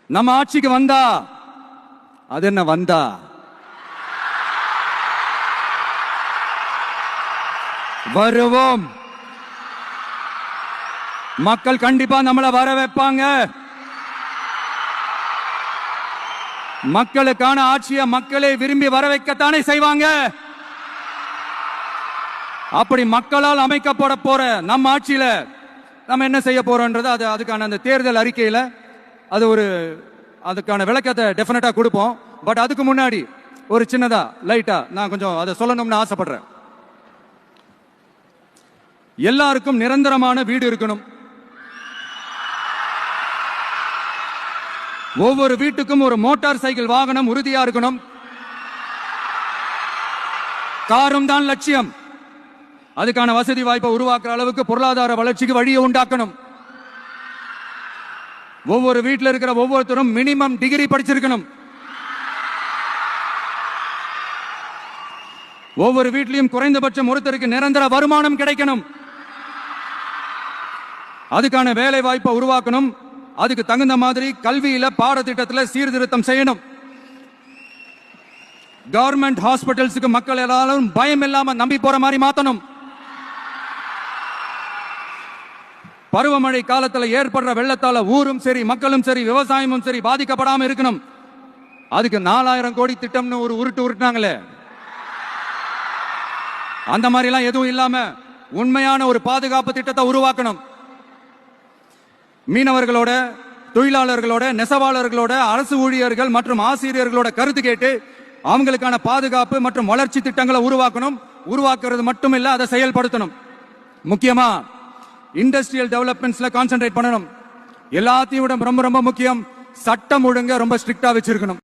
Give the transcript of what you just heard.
நம்ம ஆட்சிக்கு வந்தா அது என்ன வந்தா வருவோம். மக்கள் கண்டிப்பா நம்மள வர வைப்பாங்க. மக்களுக்கான ஆட்சியை மக்களே விரும்பி வர வைக்கத்தானே செய்வாங்க. அப்படி மக்களால் அமைக்கப்பட போற நம்ம ஆட்சியில நம்ம என்ன செய்ய போறோம்ன்றது அதுக்கான அந்த தேர்தல் அறிக்கையில அதுக்கான விளக்கத்தை டெஃபினட்டா கொடுப்போம். பட் அதுக்கு முன்னாடி ஒரு சின்னதா லைட்டா நான் கொஞ்சம் அதை சொல்லணும்னு ஆசைப்படுறேன். எல்லாருக்கும் நிரந்தரமான வீடு இருக்கணும். ஒவ்வொரு வீட்டுக்கும் ஒரு மோட்டார் சைக்கிள் வாகனம் உறுதியா இருக்கணும். காரும் தான் லட்சியம். அதுக்கான வசதி வாய்ப்பை உருவாக்குற அளவுக்கு பொருளாதார வளர்ச்சிக்கு வழியை உண்டாக்கணும். ஒவ்வொரு வீட்டில் இருக்கிற ஒவ்வொருத்தரும் மினிமம் டிகிரி படிச்சிருக்கணும். ஒவ்வொரு வீட்லயும் குறைந்தபட்சம் ஒருத்தருக்கு நிரந்தர வருமானம் கிடைக்கணும். அதுக்கான வேலை வாய்ப்பை உருவாக்கணும். அதுக்கு தகுந்த மாதிரி கல்வியில பாடத்திட்டத்தில் சீர்திருத்தம் செய்யணும். கவர்மெண்ட் ஹாஸ்பிட்டல்ஸுக்கு மக்கள் எல்லாரும் பயம் இல்லாம நம்பி போற மாதிரி மாத்தணும். பருவமழை காலத்தில் ஏற்படுற வெள்ளத்தால ஊரும் சரி மக்களும் சரி விவசாயமும் சரி பாதிக்கப்படாம இருக்கணும். அதுக்கு 4000 கோடி திட்டம்னு ஒரு உருட்டுனாங்களே, அந்த மாதிரி எல்லாம் எதுவும் இல்லாம உண்மையான ஒரு பாதுகாப்பு திட்டத்தை உருவாக்கணும். மீனவர்களோட, தொழிலாளர்களோட, நெசவாளர்களோட, அரசு ஊழியர்கள் மற்றும் ஆசிரியர்களோட கருத்து கேட்டு அவங்களுக்கான பாதுகாப்பு மற்றும் வளர்ச்சி திட்டங்களை உருவாக்கணும். உருவாக்குறது மட்டும் இல்ல, அதை செயல்படுத்தணும். முக்கியமா இண்டஸ்ட்ரியல் டெவலப்மெண்ட்ஸ்ல கான்சென்ட்ரேட் பண்ணணும். எல்லாத்தையும் விட ரொம்ப ரொம்ப முக்கியம், சட்டம் ஒழுங்க ரொம்ப ஸ்ட்ரிக்டா வச்சிருக்கணும்.